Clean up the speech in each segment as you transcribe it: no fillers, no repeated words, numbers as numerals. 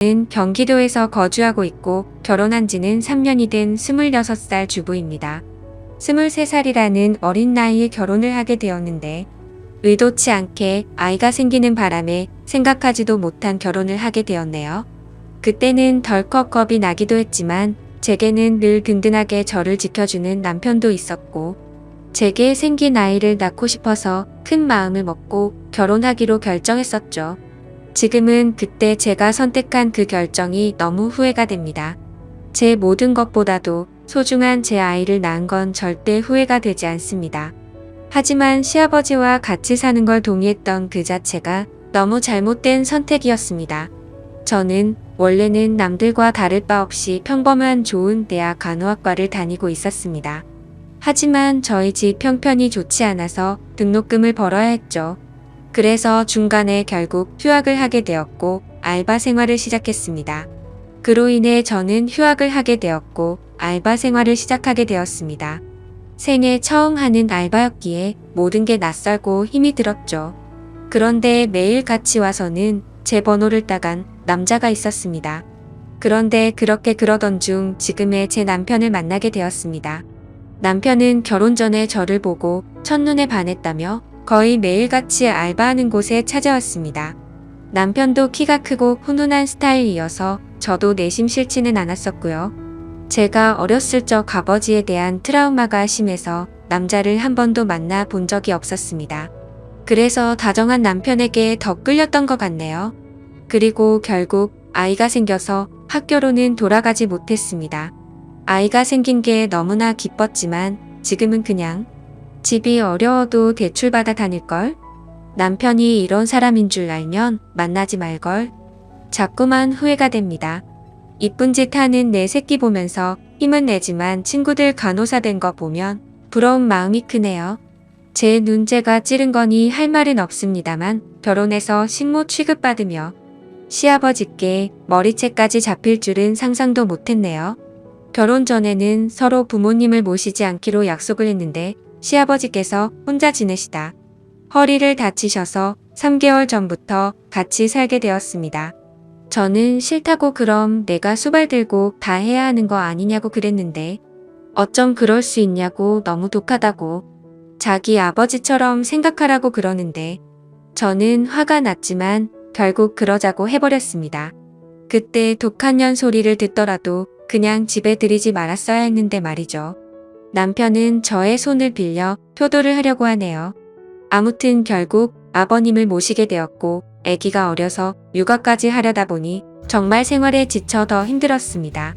저는 경기도에서 거주하고 있고 결혼한 지는 3년이 된 26살 주부입니다. 23살이라는 어린 나이에 결혼을 하게 되었는데 의도치 않게 아이가 생기는 바람에 생각하지도 못한 결혼을 하게 되었네요. 그때는 덜컥 겁이 나기도 했지만 제게는 늘 든든하게 저를 지켜주는 남편도 있었고 제게 생긴 아이를 낳고 싶어서 큰 마음을 먹고 결혼하기로 결정했었죠. 지금은 그때 제가 선택한 그 결정이 너무 후회가 됩니다. 제 모든 것보다도 소중한 제 아이를 낳은 건 절대 후회가 되지 않습니다. 하지만 시아버지와 같이 사는 걸 동의했던 그 자체가 너무 잘못된 선택이었습니다. 저는 원래는 남들과 다를 바 없이 평범한 좋은 대학 간호학과를 다니고 있었습니다. 하지만 저희 집 형편이 좋지 않아서 등록금을 벌어야 했죠. 그래서 중간에 결국 휴학을 하게 되었고 알바 생활을 시작했습니다. 그로 인해 저는 휴학을 하게 되었고 알바 생활을 시작하게 되었습니다. 생애 처음 하는 알바였기에 모든 게 낯설고 힘이 들었죠. 그런데 매일 같이 와서는 제 번호를 따간 남자가 있었습니다. 그런데 그렇게 그러던 중 지금의 제 남편을 만나게 되었습니다. 남편은 결혼 전에 저를 보고 첫눈에 반했다며 거의 매일같이 알바하는 곳에 찾아왔습니다. 남편도 키가 크고 훈훈한 스타일이어서 저도 내심 싫지는 않았었고요. 제가 어렸을 적 아버지에 대한 트라우마가 심해서 남자를 한 번도 만나 본 적이 없었습니다. 그래서 다정한 남편에게 더 끌렸던 것 같네요. 그리고 결국 아이가 생겨서 학교로는 돌아가지 못했습니다. 아이가 생긴 게 너무나 기뻤지만 지금은 그냥 집이 어려워도 대출받아 다닐걸? 남편이 이런 사람인 줄 알면 만나지 말걸? 자꾸만 후회가 됩니다. 이쁜 짓 하는 내 새끼 보면서 힘은 내지만 친구들 간호사 된 거 보면 부러운 마음이 크네요. 제 눈재가 찌른 거니 할 말은 없습니다만 결혼해서 식모 취급받으며 시아버지께 머리채까지 잡힐 줄은 상상도 못했네요. 결혼 전에는 서로 부모님을 모시지 않기로 약속을 했는데 시아버지께서 혼자 지내시다 허리를 다치셔서 3개월 전부터 같이 살게 되었습니다. 저는 싫다고 그럼 내가 수발 들고 다 해야 하는 거 아니냐고 그랬는데 어쩜 그럴 수 있냐고 너무 독하다고 자기 아버지처럼 생각하라고 그러는데 저는 화가 났지만 결국 그러자고 해버렸습니다. 그때 독한 년 소리를 듣더라도 그냥 집에 들이지 말았어야 했는데 말이죠. 남편은 저의 손을 빌려 효도를 하려고 하네요. 아무튼 결국 아버님을 모시게 되었고 아기가 어려서 육아까지 하려다 보니 정말 생활에 지쳐 더 힘들었습니다.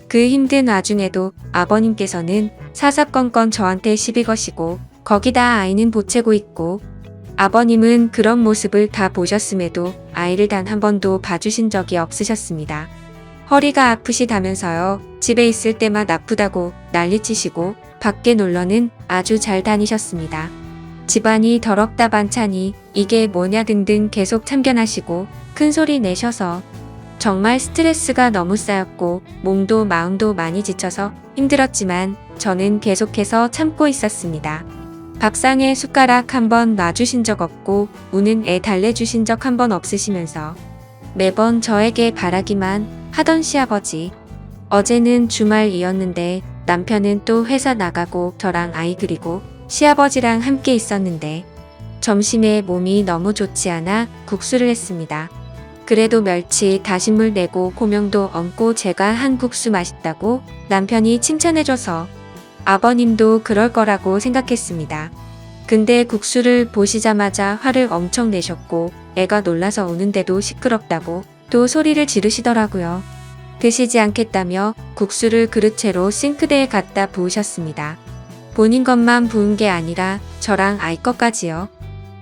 그 힘든 와중에도 아버님께서는 사사건건 저한테 시비 거시고 거기다 아이는 보채고 있고 아버님은 그런 모습을 다 보셨음에도 아이를 단 한 번도 봐주신 적이 없으셨습니다. 허리가 아프시다면서요. 집에 있을 때만 아프다고 난리치시고 밖에 놀러는 아주 잘 다니셨습니다. 집안이 더럽다 반찬이 이게 뭐냐 등등 계속 참견하시고 큰 소리 내셔서 정말 스트레스가 너무 쌓였고 몸도 마음도 많이 지쳐서 힘들었지만 저는 계속해서 참고 있었습니다. 밥상에 숟가락 한 번 놔주신 적 없고 우는 애 달래주신 적 한 번 없으시면서 매번 저에게 바라기만 하던 시아버지. 어제는 주말이었는데 남편은 또 회사 나가고 저랑 아이 그리고 시아버지랑 함께 있었는데 점심에 몸이 너무 좋지 않아 국수를 했습니다. 그래도 멸치, 다신물 내고 고명도 얹고 제가 한 국수 맛있다고 남편이 칭찬해줘서 아버님도 그럴 거라고 생각했습니다. 근데 국수를 보시자마자 화를 엄청 내셨고 애가 놀라서 우는데도 시끄럽다고 또 소리를 지르시더라고요. 드시지 않겠다며 국수를 그릇채로 싱크대에 갖다 부으셨습니다. 본인 것만 부은 게 아니라 저랑 아이 것까지요.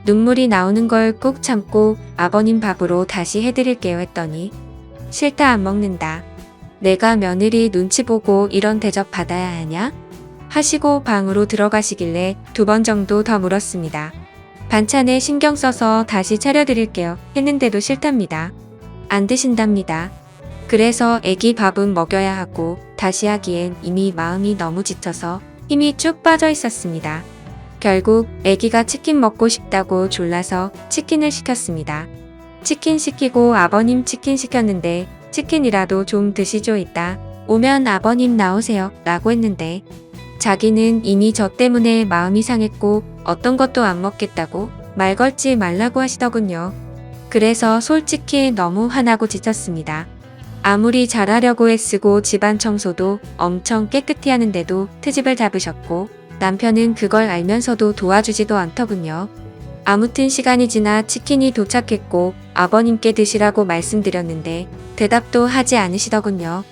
눈물이 나오는 걸 꾹 참고 아버님 밥으로 다시 해드릴게요 했더니 싫다 안 먹는다. 내가 며느리 눈치 보고 이런 대접 받아야 하냐? 하시고 방으로 들어가시길래 2번 정도 더 물었습니다. 반찬에 신경 써서 다시 차려드릴게요 했는데도 싫답니다. 안 드신답니다. 그래서 애기 밥은 먹여야 하고 다시 하기엔 이미 마음이 너무 지쳐서 힘이 쭉 빠져 있었습니다. 결국 애기가 치킨 먹고 싶다고 졸라서 치킨을 시켰습니다. 치킨 시키고 아버님 치킨 시켰는데 치킨이라도 좀 드시죠 이따 오면 아버님 나오세요 라고 했는데 자기는 이미 저 때문에 마음이 상했고 어떤 것도 안 먹겠다고 말 걸지 말라고 하시더군요. 그래서 솔직히 너무 화나고 지쳤습니다. 아무리 잘하려고 애쓰고 집안 청소도 엄청 깨끗이 하는데도 트집을 잡으셨고 남편은 그걸 알면서도 도와주지도 않더군요. 아무튼 시간이 지나 치킨이 도착했고 아버님께 드시라고 말씀드렸는데 대답도 하지 않으시더군요.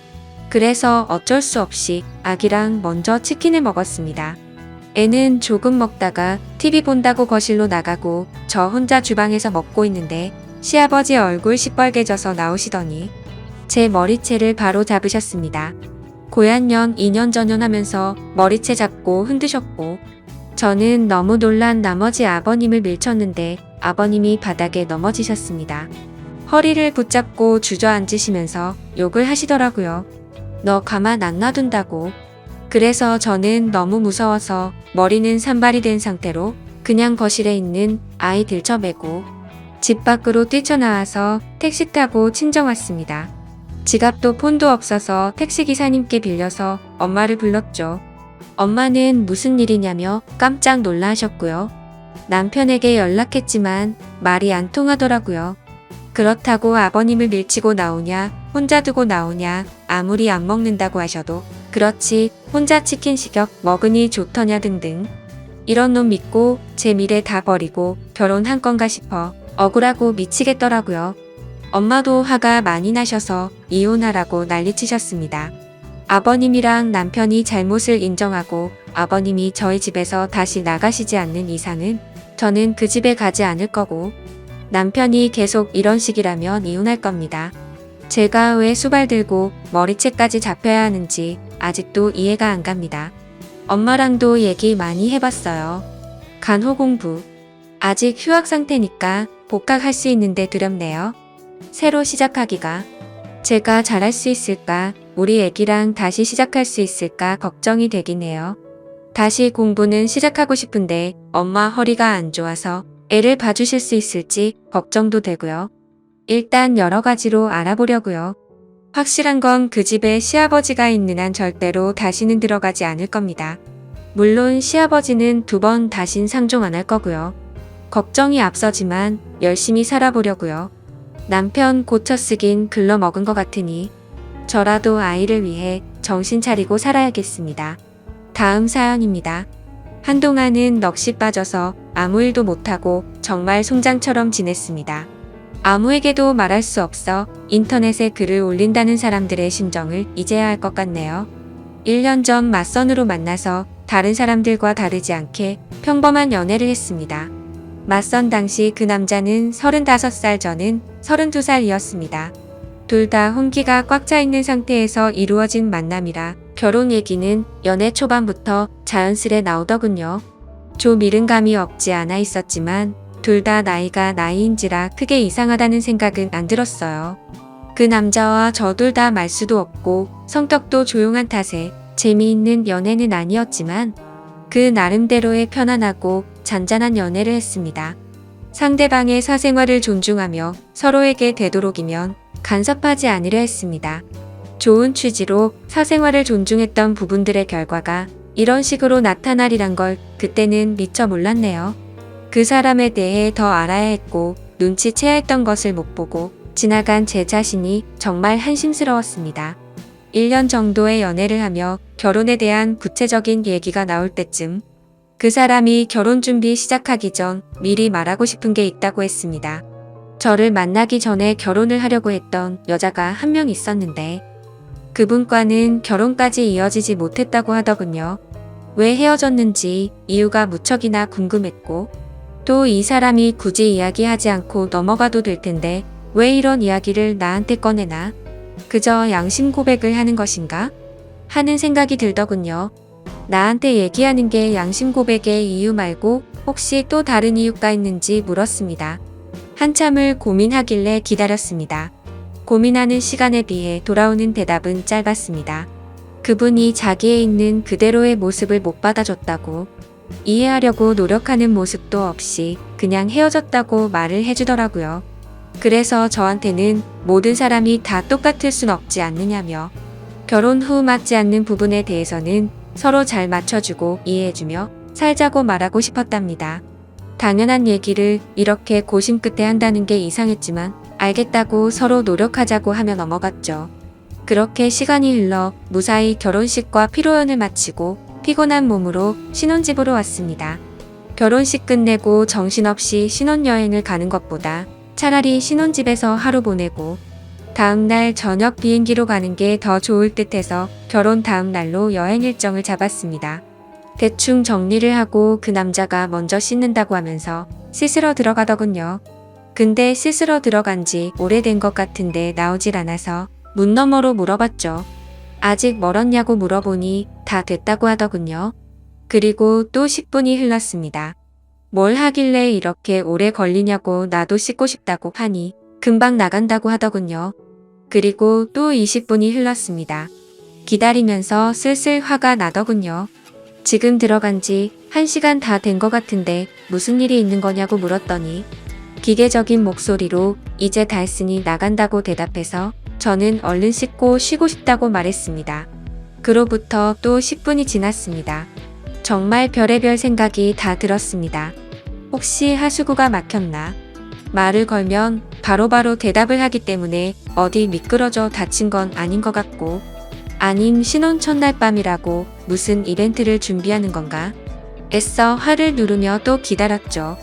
그래서 어쩔 수 없이 아기랑 먼저 치킨을 먹었습니다. 애는 조금 먹다가 TV 본다고 거실로 나가고 저 혼자 주방에서 먹고 있는데 시아버지 얼굴 시뻘개져서 나오시더니 제 머리채를 바로 잡으셨습니다. 고얀년 2년 전연하면서 머리채 잡고 흔드셨고 저는 너무 놀란 나머지 아버님을 밀쳤는데 아버님이 바닥에 넘어지셨습니다. 허리를 붙잡고 주저앉으시면서 욕을 하시더라고요. 너 가만 안 놔둔다고. 그래서 저는 너무 무서워서 머리는 산발이 된 상태로 그냥 거실에 있는 아이 들쳐매고 집 밖으로 뛰쳐나와서 택시 타고 친정 왔습니다. 지갑도 폰도 없어서 택시기사님께 빌려서 엄마를 불렀죠. 엄마는 무슨 일이냐며 깜짝 놀라 하셨고요. 남편에게 연락했지만 말이 안 통하더라고요. 그렇다고 아버님을 밀치고 나오냐, 혼자 두고 나오냐, 아무리 안 먹는다고 하셔도 그렇지 혼자 치킨 시켜 먹으니 좋더냐 등등. 이런 놈 믿고 제 미래 다 버리고 결혼한 건가 싶어 억울하고 미치겠더라고요. 엄마도 화가 많이 나셔서 이혼하라고 난리치셨습니다. 아버님이랑 남편이 잘못을 인정하고 아버님이 저희 집에서 다시 나가시지 않는 이상은 저는 그 집에 가지 않을 거고 남편이 계속 이런 식이라면 이혼할 겁니다. 제가 왜 수발 들고 머리채까지 잡혀야 하는지 아직도 이해가 안 갑니다. 엄마랑도 얘기 많이 해봤어요. 간호 공부. 아직 휴학 상태니까 복학할 수 있는데 두렵네요. 새로 시작하기가. 제가 잘할 수 있을까? 우리 애기랑 다시 시작할 수 있을까 걱정이 되긴 해요. 다시 공부는 시작하고 싶은데 엄마 허리가 안 좋아서 애를 봐주실 수 있을지 걱정도 되고요. 일단 여러 가지로 알아보려고요. 확실한 건 그 집에 시아버지가 있는 한 절대로 다시는 들어가지 않을 겁니다. 물론 시아버지는 2번 다신 상종 안 할 거고요. 걱정이 앞서지만 열심히 살아보려고요. 남편 고쳐 쓰긴 글러 먹은 것 같으니 저라도 아이를 위해 정신 차리고 살아야겠습니다. 다음 사연입니다. 한동안은 넋이 빠져서 아무 일도 못하고 정말 송장처럼 지냈습니다. 아무에게도 말할 수 없어 인터넷에 글을 올린다는 사람들의 심정을 이제야 알 것 같네요. 1년 전 맞선으로 만나서 다른 사람들과 다르지 않게 평범한 연애를 했습니다. 맞선 당시 그 남자는 35살, 저는 32살이었습니다. 둘 다 혼기가 꽉 차 있는 상태에서 이루어진 만남이라 결혼 얘기는 연애 초반부터 자연스레 나오더군요. 좀 이른 감이 없지 않아 있었지만 둘 다 나이가 나이인지라 크게 이상하다는 생각은 안 들었어요. 그 남자와 저 둘 다 말수도 없고 성격도 조용한 탓에 재미있는 연애는 아니었지만 그 나름대로의 편안하고 잔잔한 연애를 했습니다. 상대방의 사생활을 존중하며 서로에게 되도록이면 간섭하지 않으려 했습니다. 좋은 취지로 사생활을 존중했던 부분들의 결과가 이런 식으로 나타나리란 걸 그때는 미처 몰랐네요. 그 사람에 대해 더 알아야 했고 눈치채야 했던 것을 못 보고 지나간 제 자신이 정말 한심스러웠습니다. 1년 정도의 연애를 하며 결혼에 대한 구체적인 얘기가 나올 때쯤 그 사람이 결혼 준비 시작하기 전 미리 말하고 싶은 게 있다고 했습니다. 저를 만나기 전에 결혼을 하려고 했던 여자가 한 명 있었는데 그분과는 결혼까지 이어지지 못했다고 하더군요. 왜 헤어졌는지 이유가 무척이나 궁금했고 또 이 사람이 굳이 이야기하지 않고 넘어가도 될 텐데 왜 이런 이야기를 나한테 꺼내나? 그저 양심 고백을 하는 것인가? 하는 생각이 들더군요. 나한테 얘기하는 게 양심 고백의 이유 말고 혹시 또 다른 이유가 있는지 물었습니다. 한참을 고민하길래 기다렸습니다. 고민하는 시간에 비해 돌아오는 대답은 짧았습니다. 그분이 자기에 있는 그대로의 모습을 못 받아줬다고, 이해하려고 노력하는 모습도 없이 그냥 헤어졌다고 말을 해주더라고요. 그래서 저한테는 모든 사람이 다 똑같을 순 없지 않느냐며 결혼 후 맞지 않는 부분에 대해서는 서로 잘 맞춰주고 이해해주며 살자고 말하고 싶었답니다. 당연한 얘기를 이렇게 고심 끝에 한다는 게 이상했지만 알겠다고 서로 노력하자고 하며 넘어갔죠. 그렇게 시간이 흘러 무사히 결혼식과 피로연을 마치고 피곤한 몸으로 신혼집으로 왔습니다. 결혼식 끝내고 정신없이 신혼여행을 가는 것보다 차라리 신혼집에서 하루 보내고 다음날 저녁 비행기로 가는 게 더 좋을 듯해서 결혼 다음 날로 여행 일정을 잡았습니다. 대충 정리를 하고 그 남자가 먼저 씻는다고 하면서 씻으러 들어가더군요. 근데 씻으러 들어간 지 오래된 것 같은데 나오질 않아서 문 너머로 물어봤죠. 아직 멀었냐고 물어보니 다 됐다고 하더군요. 그리고 또 10분이 흘렀습니다. 뭘 하길래 이렇게 오래 걸리냐고 나도 씻고 싶다고 하니 금방 나간다고 하더군요. 그리고 또 20분이 흘렀습니다. 기다리면서 슬슬 화가 나더군요. 지금 들어간 지 1시간 다 된 것 같은데 무슨 일이 있는 거냐고 물었더니 기계적인 목소리로 이제 다 했으니 나간다고 대답해서 저는 얼른 씻고 쉬고 싶다고 말했습니다. 그로부터 또 10분이 지났습니다. 정말 별의별 생각이 다 들었습니다. 혹시 하수구가 막혔나? 말을 걸면 바로바로 대답을 하기 때문에 어디 미끄러져 다친 건 아닌 것 같고, 아님 신혼 첫날 밤이라고 무슨 이벤트를 준비하는 건가? 애써 화를 누르며 또 기다렸죠.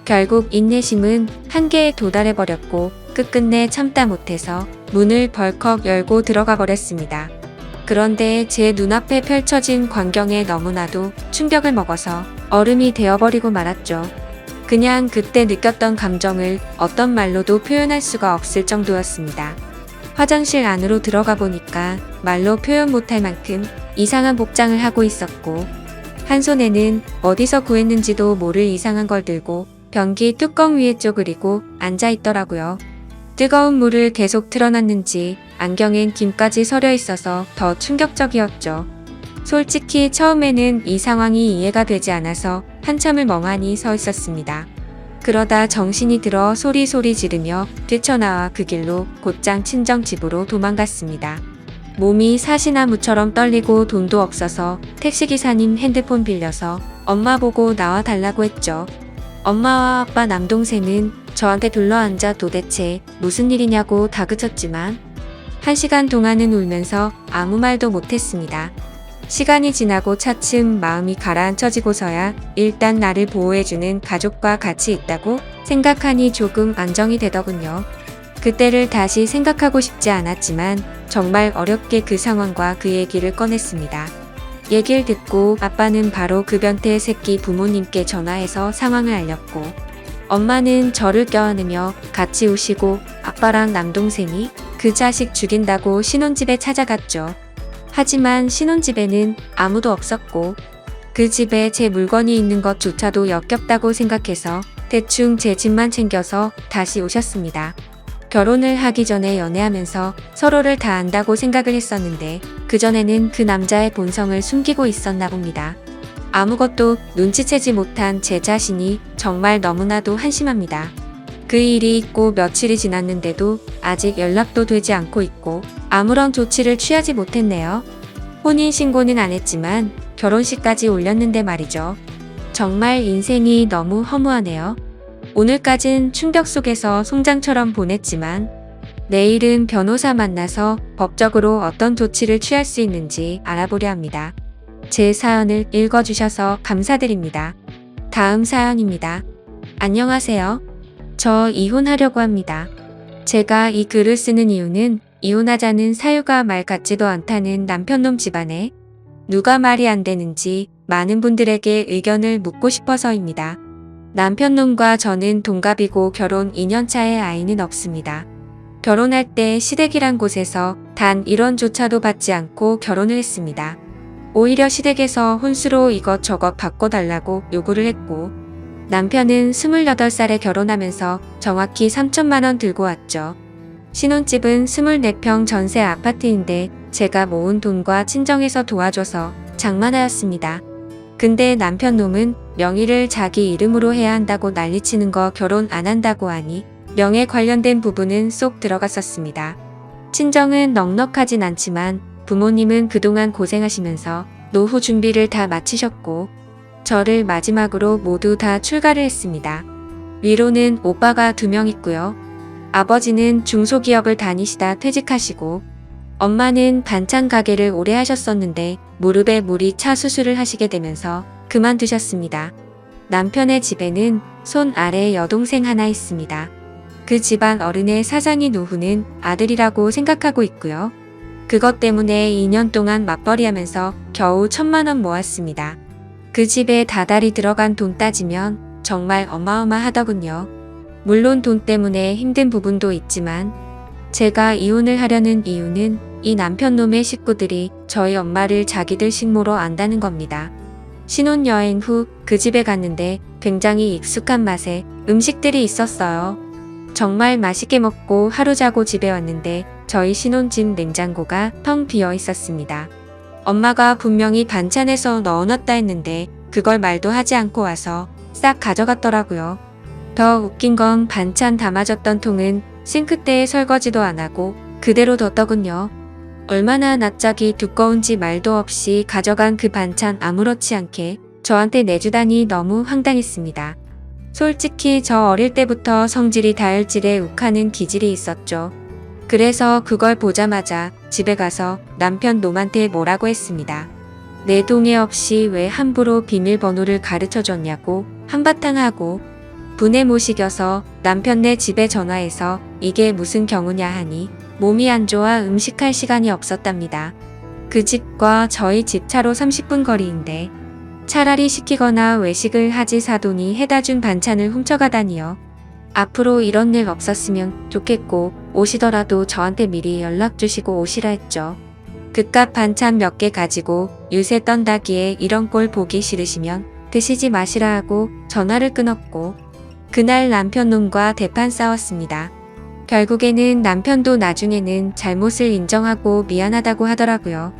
결국 인내심은 한계에 도달해버렸고 끝끝내 참다 못해서 문을 벌컥 열고 들어가 버렸습니다. 그런데 제 눈앞에 펼쳐진 광경에 너무나도 충격을 먹어서 얼음이 되어버리고 말았죠. 그냥 그때 느꼈던 감정을 어떤 말로도 표현할 수가 없을 정도였습니다. 화장실 안으로 들어가 보니까 말로 표현 못할 만큼 이상한 복장을 하고 있었고, 한 손에는 어디서 구했는지도 모를 이상한 걸 들고 변기 뚜껑 위에 쪼그리고 앉아 있더라고요. 뜨거운 물을 계속 틀어놨는지 안경엔 김까지 서려 있어서 더 충격적이었죠. 솔직히 처음에는 이 상황이 이해가 되지 않아서 한참을 멍하니 서 있었습니다. 그러다 정신이 들어 소리소리 지르며 뛰쳐나와 그 길로 곧장 친정집으로 도망갔습니다. 몸이 사시나무처럼 떨리고 돈도 없어서 택시기사님 핸드폰 빌려서 엄마 보고 나와달라고 했죠. 엄마와 아빠 남동생은 저한테 둘러앉아 도대체 무슨 일이냐고 다그쳤지만 1시간 동안은 울면서 아무 말도 못했습니다. 시간이 지나고 차츰 마음이 가라앉혀지고서야 일단 나를 보호해주는 가족과 같이 있다고 생각하니 조금 안정이 되더군요. 그때를 다시 생각하고 싶지 않았지만 정말 어렵게 그 상황과 그 얘기를 꺼냈습니다. 얘기를 듣고 아빠는 바로 그 변태 새끼 부모님께 전화해서 상황을 알렸고, 엄마는 저를 껴안으며 같이 우시고 아빠랑 남동생이 그 자식 죽인다고 신혼집에 찾아갔죠. 하지만 신혼집에는 아무도 없었고 그 집에 제 물건이 있는 것조차도 역겹다고 생각해서 대충 제 집만 챙겨서 다시 오셨습니다. 결혼을 하기 전에 연애하면서 서로를 다 안다고 생각을 했었는데 그전에는 그 남자의 본성을 숨기고 있었나 봅니다. 아무것도 눈치채지 못한 제 자신이 정말 너무나도 한심합니다. 그 일이 있고 며칠이 지났는데도 아직 연락도 되지 않고 있고 아무런 조치를 취하지 못했네요. 혼인신고는 안 했지만 결혼식까지 올렸는데 말이죠. 정말 인생이 너무 허무하네요. 오늘까진 충격 속에서 송장처럼 보냈지만 내일은 변호사 만나서 법적으로 어떤 조치를 취할 수 있는지 알아보려 합니다. 제 사연을 읽어주셔서 감사드립니다. 다음 사연입니다. 안녕하세요. 저 이혼하려고 합니다. 제가 이 글을 쓰는 이유는 이혼하자는 사유가 말 같지도 않다는 남편놈 집안에 누가 말이 안 되는지 많은 분들에게 의견을 묻고 싶어서입니다. 남편놈과 저는 동갑이고 결혼 2년차에 아이는 없습니다. 결혼할 때 시댁이란 곳에서 단 1원조차도 받지 않고 결혼을 했습니다. 오히려 시댁에서 혼수로 이것저것 바꿔달라고 요구를 했고, 남편은 28살에 결혼하면서 정확히 3천만 원 들고 왔죠. 신혼집은 24평 전세 아파트인데 제가 모은 돈과 친정에서 도와줘서 장만하였습니다. 근데 남편 놈은 명의를 자기 이름으로 해야 한다고 난리치는 거 결혼 안 한다고 하니 명예 관련된 부분은 쏙 들어갔었습니다. 친정은 넉넉하진 않지만 부모님은 그동안 고생하시면서 노후 준비를 다 마치셨고 저를 마지막으로 모두 다 출가를 했습니다. 위로는 오빠가 2명 있고요. 아버지는 중소기업을 다니시다 퇴직하시고 엄마는 반찬 가게를 오래 하셨었는데 무릎에 물이 차 수술을 하시게 되면서 그만두셨습니다. 남편의 집에는 손 아래 여동생 하나 있습니다. 그 집안 어른의 사장이 노후는 아들이라고 생각하고 있고요. 그것 때문에 2년 동안 맞벌이하면서 겨우 1,000만 원 모았습니다. 그 집에 다달이 들어간 돈 따지면 정말 어마어마하더군요. 물론 돈 때문에 힘든 부분도 있지만 제가 이혼을 하려는 이유는 이 남편놈의 식구들이 저희 엄마를 자기들 식모로 안다는 겁니다. 신혼여행 후 그 집에 갔는데 굉장히 익숙한 맛의 음식들이 있었어요. 정말 맛있게 먹고 하루 자고 집에 왔는데 저희 신혼집 냉장고가 텅 비어 있었습니다. 엄마가 분명히 반찬에서 넣어놨다 했는데 그걸 말도 하지 않고 와서 싹 가져갔더라고요. 더 웃긴 건 반찬 담아줬던 통은 싱크대에 설거지도 안 하고 그대로 뒀더군요. 얼마나 납작이 두꺼운지 말도 없이 가져간 그 반찬 아무렇지 않게 저한테 내주다니 너무 황당했습니다. 솔직히 저 어릴 때부터 성질이 다혈질에 욱하는 기질이 있었죠. 그래서 그걸 보자마자 집에 가서 남편 놈한테 뭐라고 했습니다. 내 동의 없이 왜 함부로 비밀번호를 가르쳐줬냐고 한바탕 하고 분에 못 이겨서 남편네 집에 전화해서 이게 무슨 경우냐 하니 몸이 안 좋아 음식할 시간이 없었답니다. 그 집과 저희 집 차로 30분 거리인데 차라리 시키거나 외식을 하지 사돈이 해다 준 반찬을 훔쳐가다니요. 앞으로 이런 일 없었으면 좋겠고 오시더라도 저한테 미리 연락 주시고 오시라 했죠. 그깟 반찬 몇 개 가지고 유세 떤다기에 이런 꼴 보기 싫으시면 드시지 마시라 하고 전화를 끊었고 그날 남편놈과 대판 싸웠습니다. 결국에는 남편도 나중에는 잘못을 인정하고 미안하다고 하더라고요.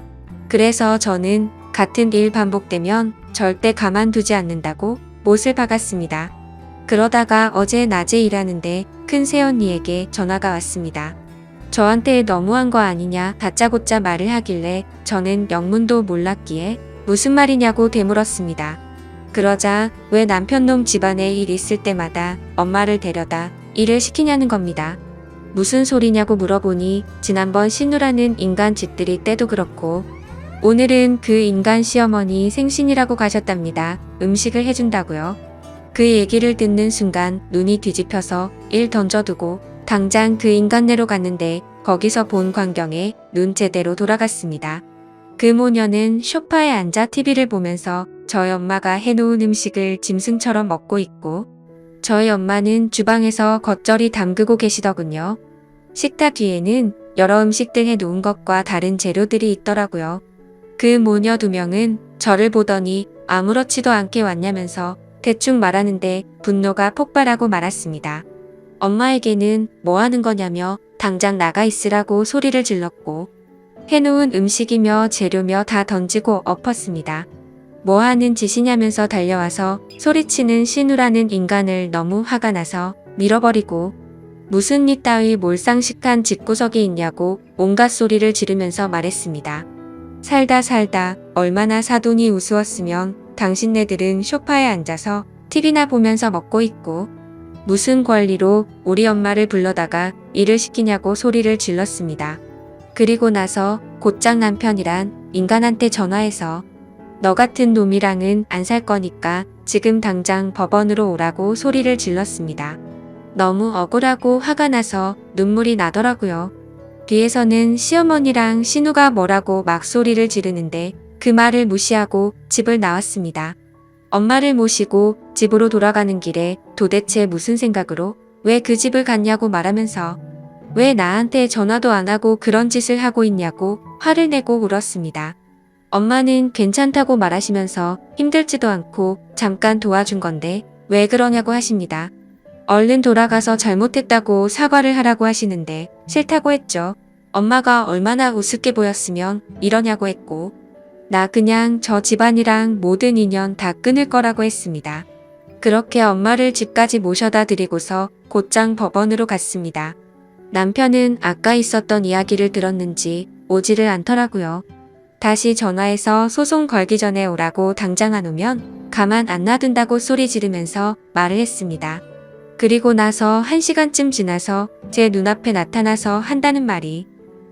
그래서 저는 같은 일 반복되면 절대 가만두지 않는다고 못을 박았습니다. 그러다가 어제 낮에 일하는데 큰 새언니에게 전화가 왔습니다. 저한테 너무한 거 아니냐 다짜고짜 말을 하길래 저는 영문도 몰랐기에 무슨 말이냐고 되물었습니다. 그러자 왜 남편놈 집안에 일 있을 때마다 엄마를 데려다 일을 시키냐는 겁니다. 무슨 소리냐고 물어보니 지난번 신우라는 인간 집들이 때도 그렇고 오늘은 그 인간 시어머니 생신이라고 가셨답니다. 음식을 해준다고요. 그 얘기를 듣는 순간 눈이 뒤집혀서 일 던져두고 당장 그 인간네로 갔는데 거기서 본 광경에 눈 제대로 돌아갔습니다. 그 모녀는 소파에 앉아 TV를 보면서 저희 엄마가 해놓은 음식을 짐승처럼 먹고 있고 저희 엄마는 주방에서 겉절이 담그고 계시더군요. 식탁 위에는 여러 음식들 해놓은 것과 다른 재료들이 있더라고요. 그 모녀 2명은 저를 보더니 아무렇지도 않게 왔냐면서 대충 말하는데 분노가 폭발하고 말았습니다. 엄마에게는 뭐 하는 거냐며 당장 나가 있으라고 소리를 질렀고 해놓은 음식이며 재료며 다 던지고 엎었습니다. 뭐 하는 짓이냐면서 달려와서 소리치는 신우라는 인간을 너무 화가 나서 밀어버리고 무슨 일 따위 몰상식한 집구석이 있냐고 온갖 소리를 지르면서 말했습니다. 살다 얼마나 사돈이 우스웠으면 당신네들은 소파에 앉아서 TV나 보면서 먹고 있고 무슨 권리로 우리 엄마를 불러다가 일을 시키냐고 소리를 질렀습니다. 그리고 나서 곧장 남편이란 인간한테 전화해서 너 같은 놈이랑은 안 살 거니까 지금 당장 법원으로 오라고 소리를 질렀습니다. 너무 억울하고 화가 나서 눈물이 나더라고요. 뒤에서는 시어머니랑 신우가 뭐라고 막 소리를 지르는데 그 말을 무시하고 집을 나왔습니다. 엄마를 모시고 집으로 돌아가는 길에 도대체 무슨 생각으로 왜 그 집을 갔냐고 말하면서 왜 나한테 전화도 안 하고 그런 짓을 하고 있냐고 화를 내고 울었습니다. 엄마는 괜찮다고 말하시면서 힘들지도 않고 잠깐 도와준 건데 왜 그러냐고 하십니다. 얼른 돌아가서 잘못했다고 사과를 하라고 하시는데 싫다고 했죠. 엄마가 얼마나 우습게 보였으면 이러냐고 했고 나 그냥 저 집안이랑 모든 인연 다 끊을 거라고 했습니다. 그렇게 엄마를 집까지 모셔다 드리고서 곧장 법원으로 갔습니다. 남편은 아까 있었던 이야기를 들었는지 오지를 않더라고요. 다시 전화해서 소송 걸기 전에 오라고 당장 안 오면 가만 안 놔둔다고 소리 지르면서 말을 했습니다. 그리고 나서 1시간쯤 지나서 제 눈앞에 나타나서 한다는 말이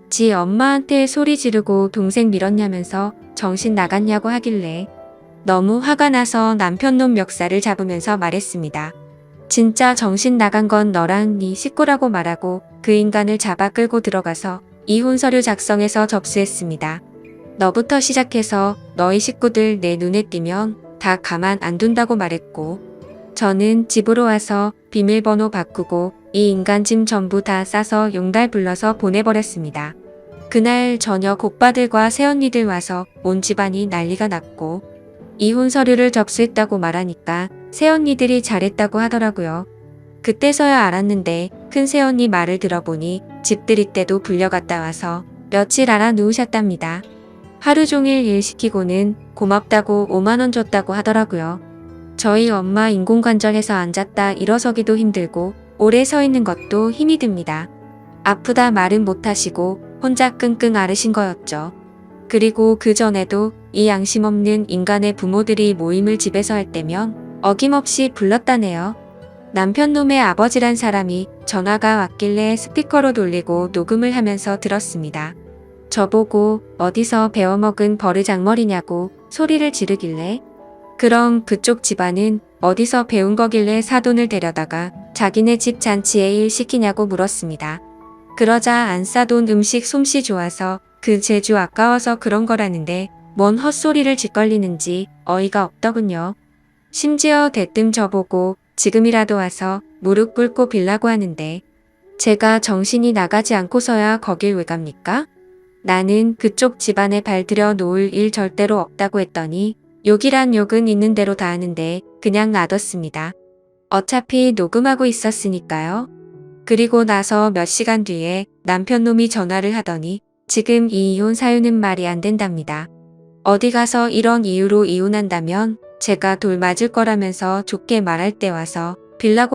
지 엄마한테 소리 지르고 동생 밀었냐면서 정신 나갔냐고 하길래 너무 화가 나서 남편 놈 멱살을 잡으면서 말했습니다. 진짜 정신 나간 건 너랑 네 식구라고 말하고 그 인간을 잡아 끌고 들어가서 이혼 서류 작성해서 접수했습니다. 너부터 시작해서 너희 식구들 내 눈에 띄면 다 가만 안 둔다고 말했고 저는 집으로 와서 비밀번호 바꾸고 이 인간 짐 전부 다 싸서 용달 불러서 보내버렸습니다. 그날 저녁 오빠들과 새언니들 와서 온 집안이 난리가 났고 이혼 서류를 접수했다고 말하니까 새언니들이 잘했다고 하더라고요. 그때서야 알았는데 큰 새언니 말을 들어보니 집들이 때도 불려갔다 와서 며칠 알아 누우셨답니다. 하루 종일 일 시키고는 고맙다고 5만원 줬다고 하더라고요. 저희 엄마 인공관절해서 앉았다 일어서기도 힘들고 오래 서 있는 것도 힘이 듭니다. 아프다 말은 못하시고 혼자 끙끙 앓으신 거였죠. 그리고 그 전에도 이 양심 없는 인간의 부모들이 모임을 집에서 할 때면 어김없이 불렀다네요. 남편 놈의 아버지란 사람이 전화가 왔길래 스피커로 돌리고 녹음을 하면서 들었습니다. 저보고 어디서 배워먹은 버르장머리냐고 소리를 지르길래 그럼 그쪽 집안은 어디서 배운 거길래 사돈을 데려다가 자기네 집 잔치에 일 시키냐고 물었습니다. 그러자 안 싸돈 음식 솜씨 좋아서 그 재주 아까워서 그런 거라는데 뭔 헛소리를 짓걸리는지 어이가 없더군요. 심지어 대뜸 저보고 지금이라도 와서 무릎 꿇고 빌라고 하는데 제가 정신이 나가지 않고서야 거길 왜 갑니까? 나는 그쪽 집안에 발들여 놓을 일 절대로 없다고 했더니 욕이란 욕은 있는 대로 다 하는데 그냥 놔뒀습니다. 어차피 녹음하고 있었으니까요. 그리고 나서 몇 시간 뒤에 남편 놈이 전화를 하더니 지금 이 이혼 사유는 말이 안 된답니다. 어디 가서 이런 이유로 이혼한다면 제가 돌 맞을 거라면서 좋게 말할 때 와서 빌라고